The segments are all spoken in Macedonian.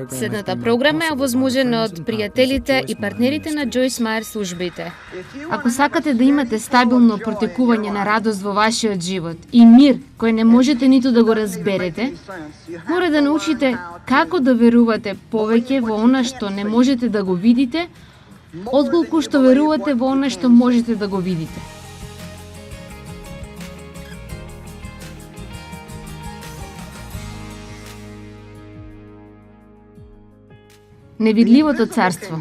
Следната програма е овозможена од пријателите и партнерите на Джойс Мајер службите. Ако сакате да имате стабилно протекување на радост во вашиот живот и мир кој не можете ниту да го разберете, мора да научите како да верувате повеќе во она што не можете да го видите, отколку што верувате во она што можете да го видите. Невидливото царство.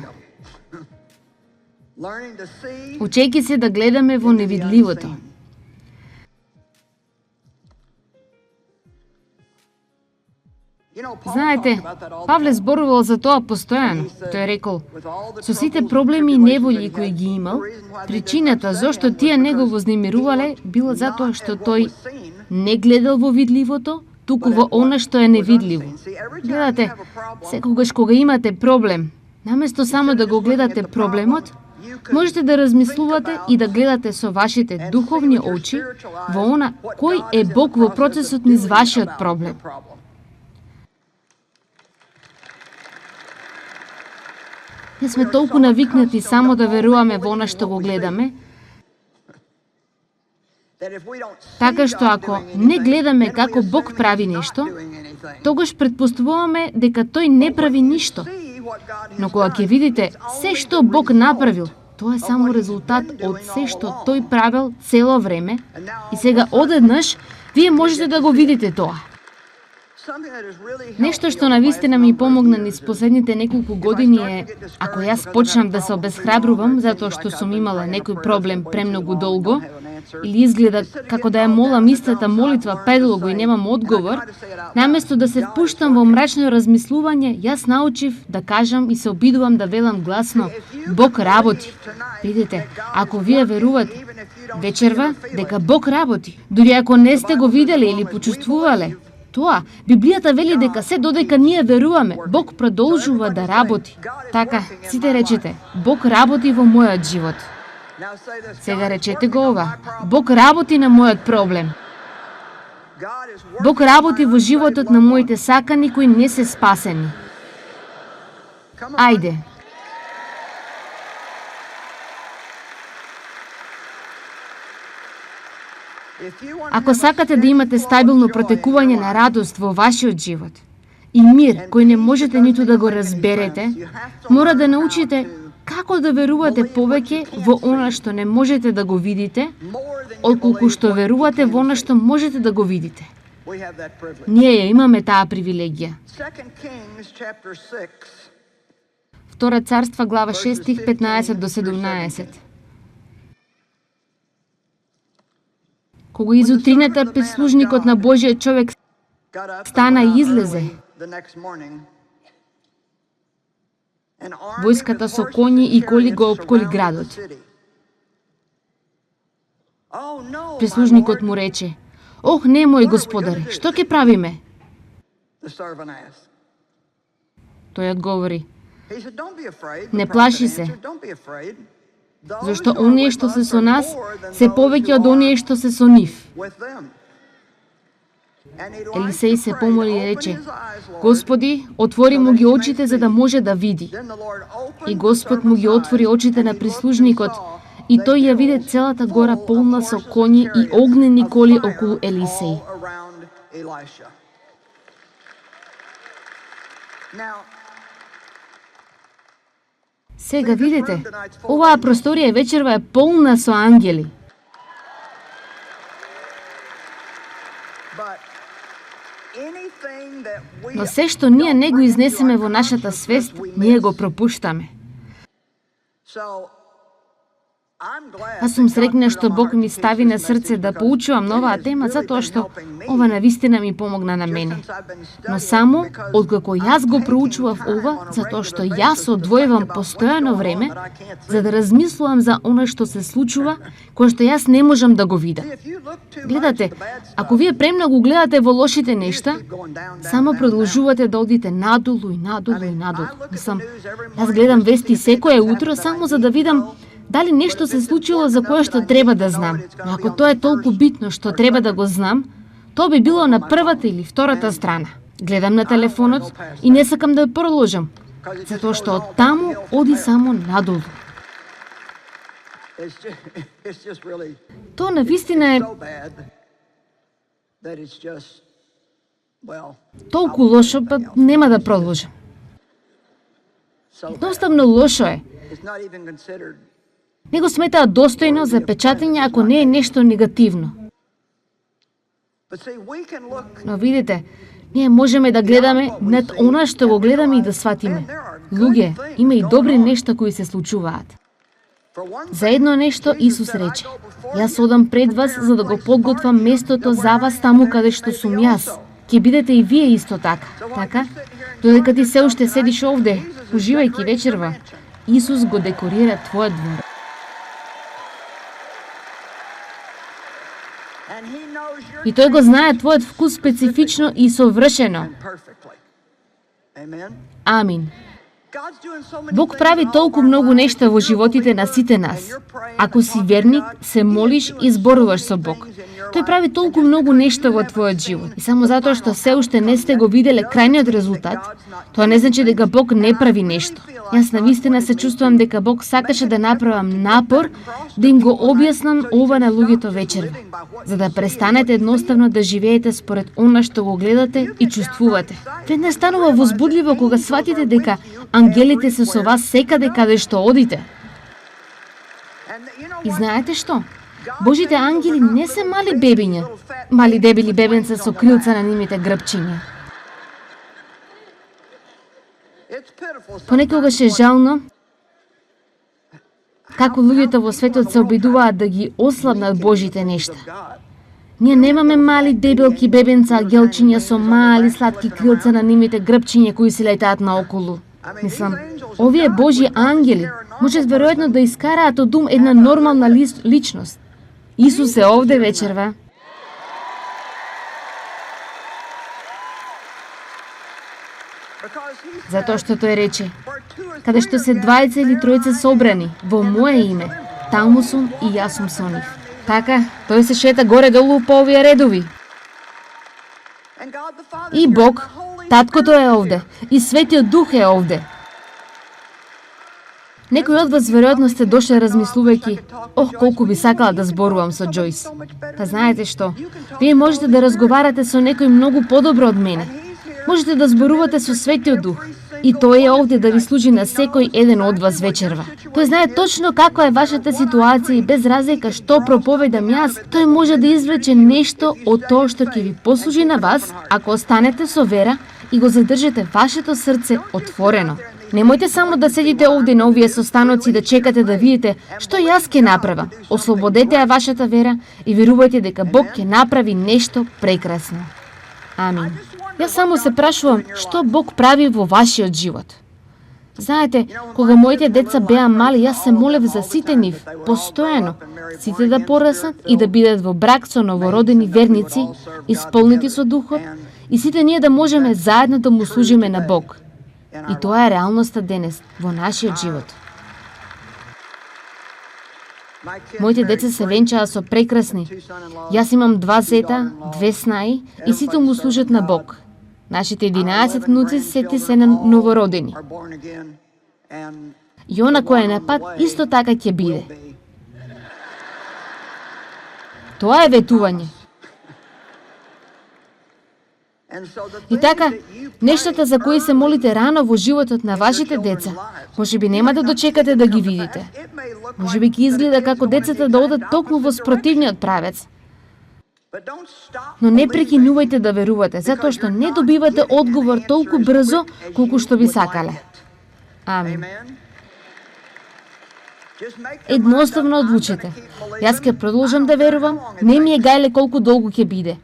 Учејќи се да гледаме во невидливото. Знаете, Павле зборувал за тоа постојано. Тој рекол, со сите проблеми и неволји кои ги имал, причината зошто тие не го вознемирувале била затоа што тој не гледал во видливото, туку во она што е невидливо. Гледате, секогаш кога имате проблем, наместо само да го гледате проблемот, можете да размислувате и да гледате со вашите духовни очи во она кој е Бог во процесот низ вашиот проблем. Не сме толку навикнати само да веруваме во она што го гледаме, така што ако не гледаме како Бог прави нешто, тогаш претпоставуваме дека тој не прави ништо. Но кога ќе видите се што Бог направил, тоа е само резултат од се што тој правил цело време и сега одеднаш вие можете да го видите тоа. Нешто што навистина ми помогна низ последните неколку години е, ако јас почнам да се обесхрабрувам затоа што сум имала некој проблем премногу долго, или изгледа како да ја молам истата молитва предолго и немам одговор, наместо да се впуштам во мрачно размислување, јас научив да кажам и се обидувам да велам гласно: Бог работи. Видите, ако вие верувате вечерва дека Бог работи, дури ако не сте го виделе или почувствувале тоа, Библијата вели дека се додека ние веруваме, Бог продолжува да работи. Така, сите речете: Бог работи во мојот живот. Сега речете го ова: Бог работи на мојот проблем. Бог работи во животот на моите сакани кои не се спасени. Ајде. Ако сакате да имате стабилно протекување на радост во вашиот живот и мир кој не можете ниту да го разберете, мора да научите како да верувате повеќе во она што не можете да го видите, отколку што верувате во она што можете да го видите. Ние ја имаме таа привилегија. Втора царства, глава 6, стих 15 до 17. Кога изутрината прислужникот на Божиот човек стана и излезе, војската со коњи и коли го опколи градот. Прислужникот му рече: Ох, не, мој господаре, што ќе правиме? Тој одговори: Не плаши се, зашто оние што се со нас се повеќе од оние што се со нив. Елисеј се помоли и рече: Господи, отвори му ги очите за да може да види. И Господ му ги отвори очите на прислужникот и тој ја виде целата гора полна со коњи и огнени коли околу Елисеј. Сега видите, оваа просторија вечерва е полна со ангели. Но се што ние не го изнесеме во нашата свест, ние го пропуштаме. Аз сум среќна што Бог ми стави на срце да поучувам на оваа тема, затоа што ова навистина ми помогна на мене. Но само откако јас го проучував ова, затоа што јас одвојувам постојано време за да размислувам за она што се случува, кое што јас не можам да го видам. Гледате, ако вие премногу гледате во лошите нешта, само продолжувате да одите надолу и надолу и надолу. Мислам, јас гледам вести секое утро само за да видам дали нешто се случило за кое што треба да знам. Но ако тоа е толку битно што треба да го знам, тоа би било на првата или втората страна. Гледам на телефонот и не сакам да продолжам, затоа што од таму оди само надолу. Тоа навистина е толку лошо, па нема да продолжам. Едноставно лошо е. Не го сметаат достојно за печатење ако не е нешто негативно. Но видите, ние можеме да гледаме над она што го гледаме и да сватиме. Луѓе, има и добри нешта кои се случуваат. За едно нешто Исус рече: јас одам пред вас за да го подготвам местото за вас таму каде што сум јас. Ќе бидете и вие исто така. Така? Додека ти се уште седиш овде, уживајќи вечерва, Исус го декорира твојот двор. И тој го знае твојот вкус специфично и совршено. Амин. Бог прави толку многу нешта во животите на сите нас. Ако си верник, се молиш и зборуваш со Бог. Тој прави толку многу нешта во твојот живот. И само затоа што се уште не сте го виделе крајниот резултат, тоа не значи дека Бог не прави нешто. Јас навистина се чувствувам дека Бог сакаше да направам напор да им го објаснам ова на луѓето вечерва, за да престанете едноставно да живеете според она што го гледате и чувствувате. Веднаш станува возбудливо кога сватите дека ангелите се со вас секаде каде што одите. И знаете што? Божите ангели не се мали бебиња, мали дебели бебенца со крилца на нивните грбчиња. Понекогаш е жално како луѓето во светот се обидуваат да ги ослабнат Божите нешта. Ние немаме мали дебелки бебенца, гелчиња со мали сладки крилца на нивните грбчиња кои се летаат наоколу. Мислам, овие Божји ангели можат веројатно да искараат од ум една нормална личност. Исус е овде вечерва. Затоа што тој рече: каде што се двајца или тројца собрани во мое име, таму сум и јас сум со нив. Така, тој се шета горе-долу по овие редови. И Бог, Таткото е овде, и Светиот Дух е овде. Некои од вас веројатно сте дошли размислувајќи: ох, колку би сакала да зборувам со Џојс. Па знаете што? Вие можете да разговарате со некој многу подобро од мене. Можете да зборувате со Светиот Дух. И тој е овде да ви служи на секој еден од вас вечерва. Тој знае точно каква е вашата ситуација и без разлика што проповедам јас, тој може да извлече нешто од тоа што ќе ви послужи на вас, ако останете со вера и го задржите вашето срце отворено. Немојте само да седите овде на овие состаноци да чекате да видите што јас ќе направам. Ослободете ја вашата вера и верувајте дека Бог ќе направи нешто прекрасно. Амин. Јас само се прашувам што Бог прави во вашиот живот. Знаете, кога моите деца беа мали, јас се молев за сите нив, постојано, сите да пораснат и да бидат во брак со новородени верници, исполнети со Духот, и сите ние да можеме заедно да му служиме на Бог. И тоа е реалноста денес, во нашиот живот. Моите деца се венчаа со прекрасни. Јас имам 2 зета, 2 снаи и сите му служат на Бог. Нашите 11 внуци сети се на новородени. И она која е на пат, исто така ќе биде. Тоа е ветување. И така, нештата за кои се молите рано во животот на вашите деца, можеби нема да дочекате да ги видите. Можеби ќе изгледа како децата да одат токму во спротивниот правец. Но не прекинувајте да верувате, затоа што не добивате одговор толку брзо колку што би сакале. Амин. Едноставно одлучете. Јас ќе продолжам да верувам, не ми е гајле колку долго ќе биде.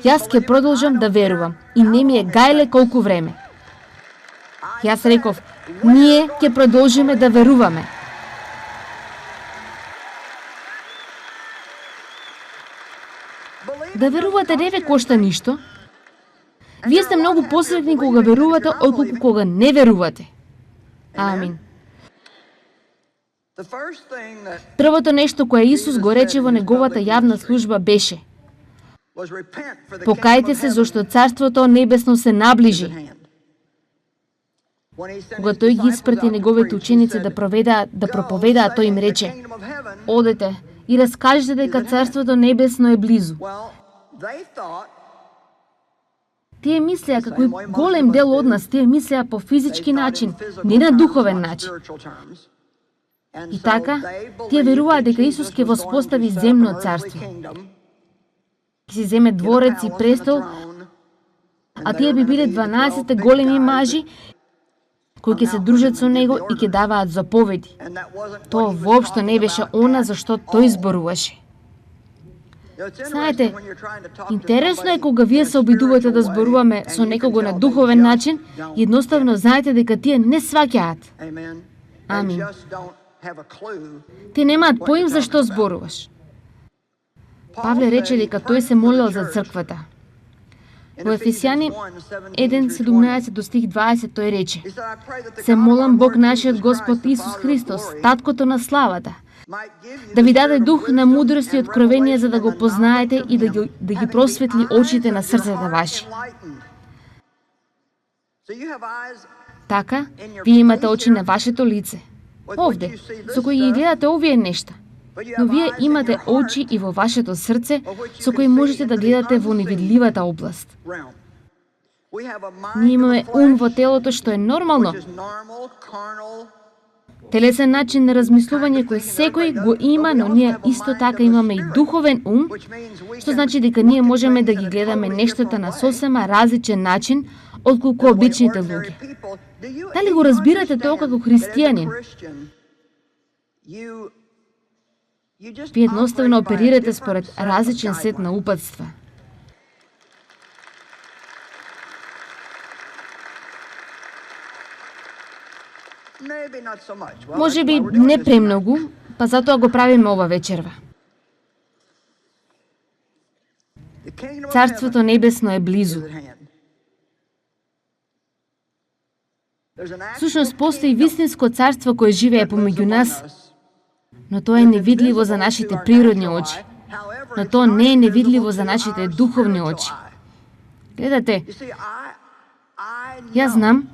Јас ќе продолжам да верувам и не ми е гајле колку време. Јас реков, ние ќе продолжиме да веруваме. Да верувате не ве кошта ништо. Вие сте многу посредни кога верувате отколку кога не верувате. Амин. Првото нешто кое Исус го рече во неговата јавна служба беше: Покајте се, зашто Царството небесно се наближи. Кога тој ги испрати неговите ученици да проповедаат, тој им рече: одете и раскажете дека Царството небесно е близу. Тие мислеа како и голем дел од нас, тие мислеа по физички начин, не на духовен начин. И така, тие веруваат дека Исус ќе воспостави земно царство. Ќе си земе дворец и престол, а тие би биле 12 големи мажи кои ќе се дружат со него и ќе даваат заповеди. Тоа воопшто не беше она за што тој зборуваше. Знаете, интересно е кога вие се обидувате да зборуваме со некого на духовен начин, едноставно знаете дека тие не сваќаат. Амин. Ти немаат поим за што зборуваш. Павле рече дека тој се молел за црквата. Во Ефесјани 1:17 до стих 20 тој рече: се молам Бог нашиот Господ Исус Христос, таткото на славата, да ви даде дух на мудрост и откровение за да го познаете и да ги просветли очите на срцата ваши. Така, вие имате очи на вашето лице, овде, со кои ги гледате овие нешта. Но вие имате очи и во вашето срце, со кои можете да гледате во невидливата област. Ние имаме ум во телото, што е нормално. Телесен начин на размислување кој секој го има, но ние исто така имаме и духовен ум, што значи дека ние можеме да ги гледаме нештата на сосема различен начин отколку обичните луѓе. Дали го разбирате тоа како христијанин? Вие едноставно оперирате според различен сет на упатства. Може би не премногу, па затоа го правиме ова вечерва. Царството небесно е близу. Всушност постои вистинско царство кое живее помеѓу нас, но тоа е невидливо за нашите природни очи. Но тоа не е невидливо за нашите духовни очи. Гледате, јас знам,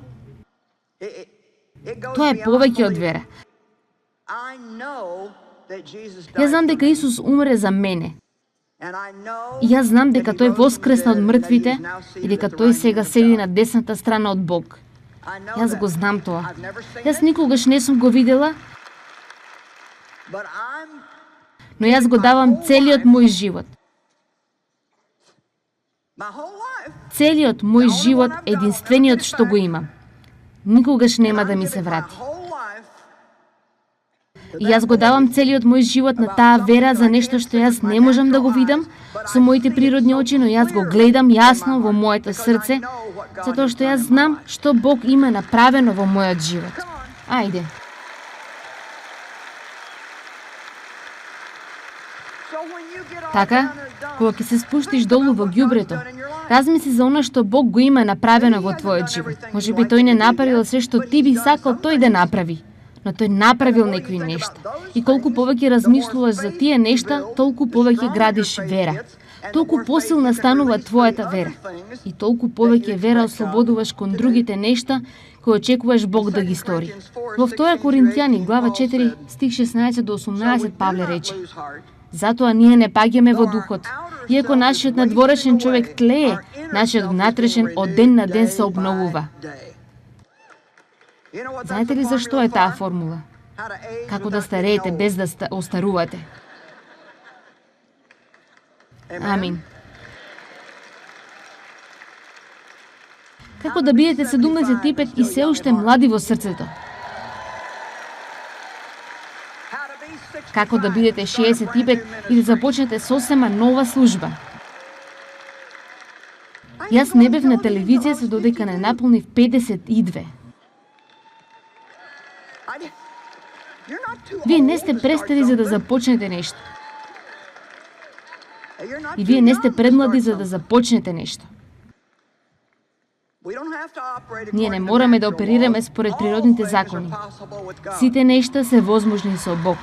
тоа е повеќе од вера. Јас знам дека Исус умре за мене. И јас знам дека тој воскресна од мртвите и дека тој сега седи на десната страна од Бог. Јас го знам тоа. Јас никогаш не сум го видела, но јас го давам целиот мој живот. Целиот мој живот е единствениот што го имам. Никогаш нема да ми се врати. И јас го давам целиот мој живот на таа вера за нешто што јас не можам да го видам со моите природни очи, но јас го гледам јасно во моето срце, затоа што јас знам што Бог има направено во мојот живот. Ајде. Така, кога ќе се спуштиш долу во ѓубрето, размисли за она што Бог го има направено во твојот живот. Може би тој не направил се што ти би сакал тој да направи, но тој направил некои нешта. И колку повеќе размислуваш за тие нешта, толку повеќе градиш вера. Толку посилна станува твојата вера. И толку повеќе вера ослободуваш кон другите нешта кои очекуваш Бог да ги стори. Во 2 Коринтијани, глава 4, стих 16 до 18, Павле рече: затоа ние не паѓаме во духот. Иако нашиот надворешен човек тлее, нашиот внатрешен од ден на ден се обновува. Знаете ли зашто е таа формула? Како да стареете без да остарувате. Амин. Како да бидете 75 и се уште млади во срцето? Како да бидете 65 и да започнете сосема нова служба? Јас не бев на телевизија се додека не наполнив 52. Вие не сте престари за да започнете нешто. И вие не сте предмлади за да започнете нешто. Ние не мораме да оперираме според природните закони. Сите нешта се возможни со Бог.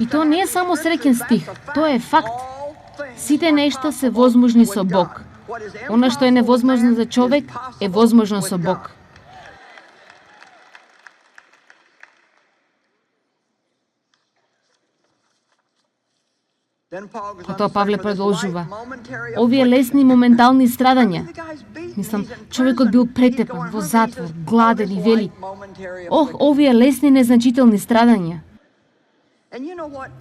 И тоа не е само среќен стих, тоа е факт. Сите нешта се возможни со Бог. Она што е невозможно за човек, е возможно со Бог. Потоа Павле продолжува. Овие лесни моментални страдања. Мислам, човекот бил претепан, во затвор, гладен и вели. Ох, овие лесни незначителни страдања.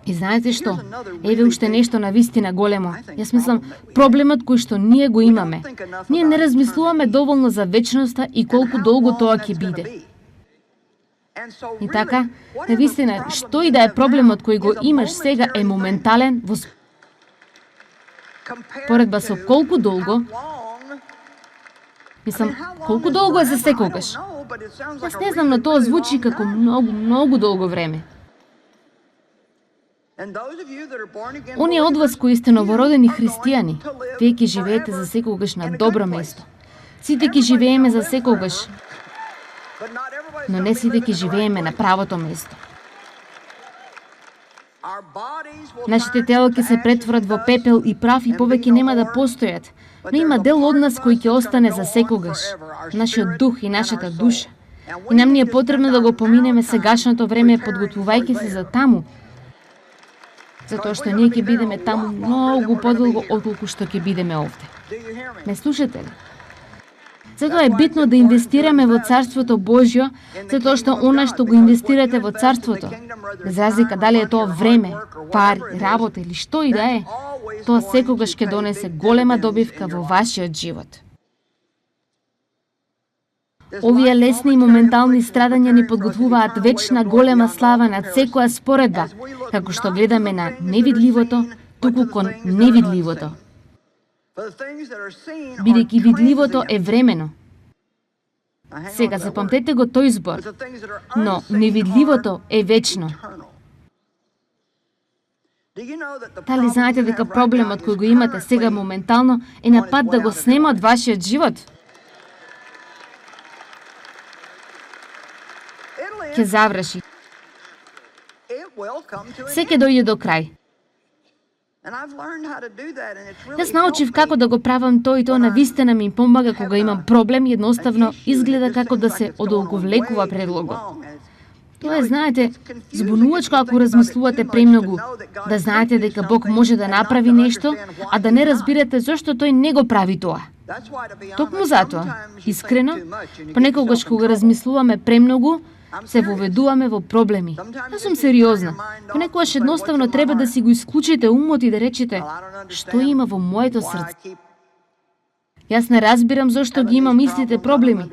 И знаете што? Еве уште нешто на вистина големо. Јас мислам, проблемот кој што ние го имаме. Ние не размислуваме доволно за вечноста и колку долго тоа ќе биде. И така, на вистина, што и да е проблемот кој го имаш сега е моментален во поредба со колку долго, мислам, колку долго е за секогаш. Јас не знам, но тоа звучи како многу долго време. Оние од вас кои сте новородени христијани, вие ќе живеете за секогаш на добро место. Сите ќе живееме за секогаш, но не сите ќе живееме на правото место. Нашите тела ќе се претворат во пепел и прав и повеќе нема да постојат, но има дел од нас кој ќе остане за секогаш, нашиот дух и нашата душа. И нам ни е потребно да го поминеме сегашното време подготвувајќи се за таму, затоа што ние ќе бидеме таму многу подолго отколку што ќе бидеме овде. Ме слушате ли? Затоа е битно да инвестираме во Царството Божјо, затоа што она што го инвестирате во Царството, без разлика дали е тоа време, пари, работа или што и да е, тоа секогаш ќе донесе голема добивка во вашиот живот. Овие лесни и моментални страдања ни подготвуваат вечна голема слава над секоја споредба, како што гледаме на невидливото, туку кон невидливото. Бидејќи видливото е времено. Сега запамтете го тој збор, но невидливото е вечно. Дали знаете дека проблемот кој го имате сега моментално е на пат да го снема од вашиот живот? Ќе заврши. Се ќе дојде до крај. Јас научив како да го правам тоа и тоа на вистина ми помага кога имам проблем, едноставно изгледа како да се одолговлекува предлогот. Тоа е, знаете, збунувачко ако размислувате премногу, да знаете дека Бог може да направи нешто, а да не разбирате зошто тој не го прави тоа. Токму затоа, искрено, понекогаш кога размислуваме премногу, се воведуваме во проблеми. Јас сум сериозна. Понекогаш едноставно треба да си го исклучите умот и да речете, што има во моето срце. Јас не разбирам зошто ги имам истите проблеми.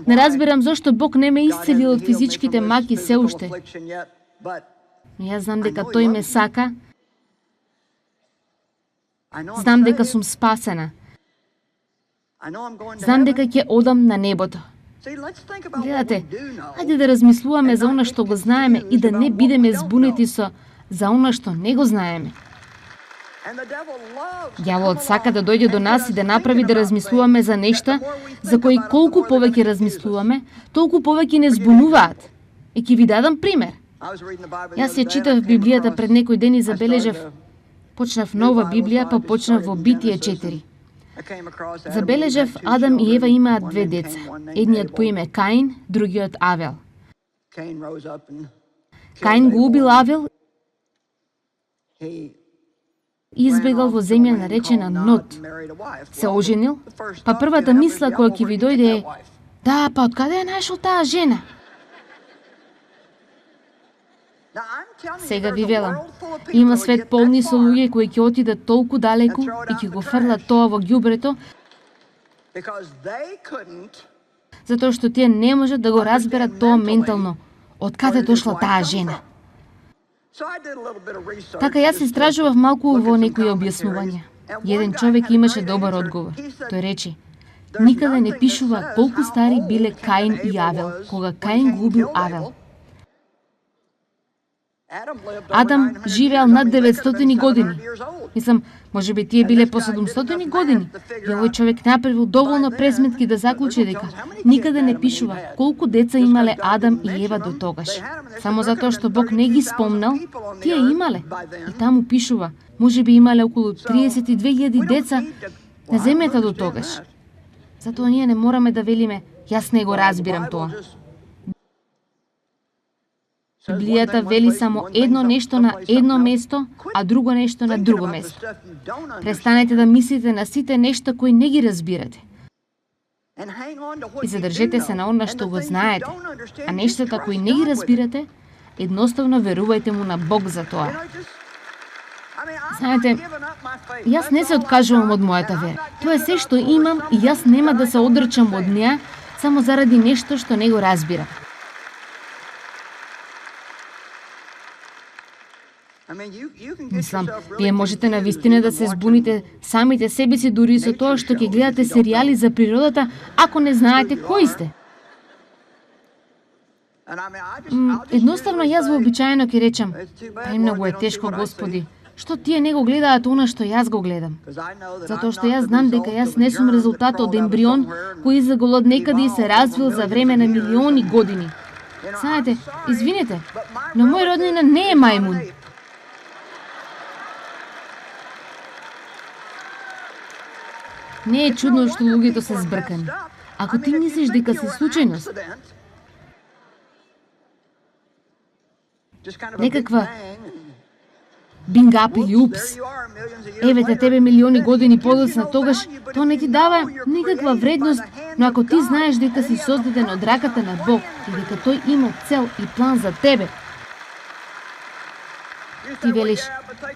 Не разбирам зошто Бог не ме исцелил од физичките маки се уште. Но јас знам дека тој ме сака. Знам дека сум спасена. Знам дека ќе одам на небото. Гледате, хајде да размислуваме за она што го знаеме и да не бидеме збунети за она што не го знаеме. Ѓаволот сака да дојде до нас и да направи да размислуваме за нешта за кои колку повеќе размислуваме, толку повеќе не збунуваат. И ќе ви дадам пример. Јас ја читав Библијата пред некој ден и забележав, почнав нова Библија, па почнав во Битие 4. Забележав, Адам и Ева имаат две деца. Едниот по име Каин, другиот Авел. Каин го убил Авел и избегал во земја наречена Нод. Се оженил, па првата мисла која ќе ви дојде е: да, па откаде ја најшол таа жена? Сега ви велам, има свет полни со луѓе кои ќе отидат толку далеку и ќе го фрлат тоа во ѓубрето, затоа што тие не можат да го разберат тоа ментално, откаде дошла таа жена. Така јас истражував малку во некои објаснувања. Еден човек имаше добар одговор. Тој рече: никаде не пишува колку стари биле Каин и Авел, кога Каин го убил Авел. Адам живеел над 900 години. Мислам, може би тие биле по 700 години. И овој човек направил доволно пресметки да заклучи дека никаде не пишува колку деца имале Адам и Ева до тогаш. Само затоа што Бог не ги спомнал, тие имале. И таму пишува, може би имале околу 32.000 деца на земјата до тогаш. Затоа ние не мораме да велиме, јас не го разбирам тоа. Библијата вели само едно нешто на едно место, а друго нешто на друго место. Престанете да мислите на сите нешта кои не ги разбирате. И задржете се на она што го знаете, а нештата кои не ги разбирате, едноставно верувајте му на Бог за тоа. Знаете, јас не се откажувам од мојата вера. Тоа е се што имам и јас нема да се одрчам од неа само заради нешто што не го разбирам. Мислам, вие можете навистина да се збуните самите себе си дури со тоа што ќе гледате серијали за природата, ако не знаете кои сте. Едноставно јас вообичаено ќе речам, премногу е тешко, Господи, што тие не го гледаат она што јас го гледам. Затоа што јас знам дека јас не сум резултат од ембрион кој излегол од некаде и се развил за време на милиони години. Знаете, извинете, но мој роднина не е мајмун. Не е чудно што луѓето се збркани. Ако ти мислиш дека се случајност, некаква бинг ап или упс, еве те тебе милиони години подоцна, тогаш тоа не ти дава никаква вредност, но ако ти знаеш дека си создаден од раката на Бог и дека тој има цел и план за тебе, ти велиш,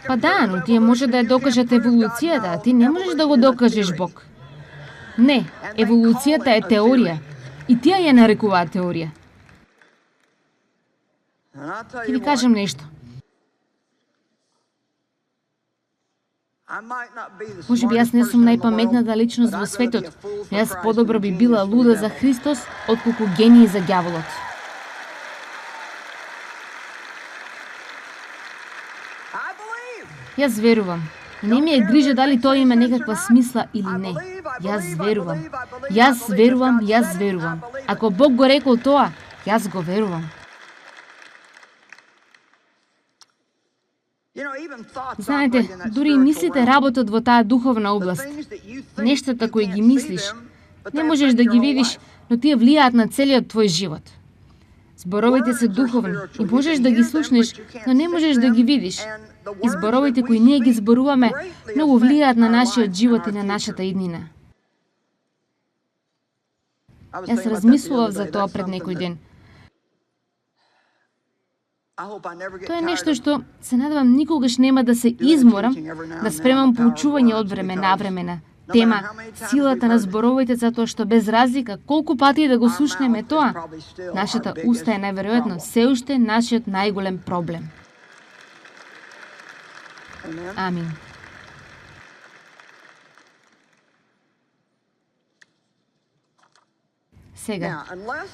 па да, но тие може да ја докажат еволуцијата, а ти не можеш да го докажеш Бог. Не, еволуцијата е теорија. И тие ја нарекуваат теорија. Ќе ви кажам нешто. Може би јас не сум најпаметната личност во светот, но јас подобро би била луда за Христос, отколку гений за ѓаволот. Јас верувам. И не ми е грижа дали тоа има некаква смисла или не. Јас верувам. Јас верувам, јас верувам. Ако Бог го рекол тоа, јас го верувам. Знаете, дури и мислите работат во таа духовна област. Нештата кои ги мислиш, не можеш да ги видиш, но тие влијаат на целиот твој живот. Зборовите се духовни и можеш да ги слушнеш, но не можеш да ги видиш. И зборовите кои ние ги зборуваме, многу влијаат на нашиот живот и на нашата иднина. Јас размислував за тоа пред некој ден. Тоа е нешто што се надевам никогаш нема да се изморам да спремам поучување од време на време. Тема силата на зборовите, затоа што без разлика колку пати да го слушнеме тоа, нашата уста е најверојатно се уште нашиот најголем проблем. Амин. Сега,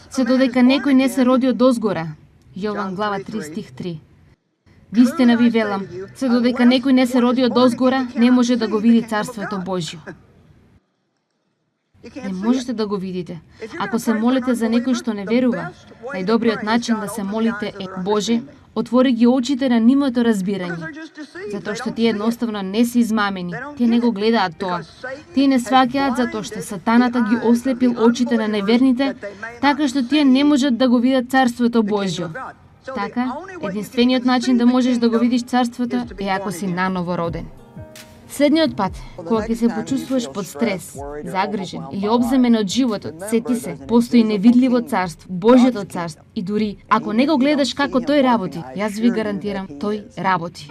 се додека некој не се роди од озгора, Јован глава 3 стих 3. Вистина ви велам, се додека некој не се роди од озгора, не може да го види Царството Божјо. Не можете да го видите. Ако се молите за некој што не верува, најдобриот начин да се молите е: Боже, отвори ги очите на нивното разбирање. Затоа што тие едноставно не се измамени, тие не го гледаат тоа. Тие не сваќаат затоа што сатаната ги ослепил очите на неверните, така што тие не можат да го видат Царството Божјо. Така, единствениот начин да можеш да го видиш Царството е ако си наново роден. Следниот пат, кога ќе се почувствуваш под стрес, загрижен или обземен од животот, сети се, постои невидливо царство, Божјото царство. И дури, ако не го гледаш како тој работи, јас ви гарантирам, тој работи.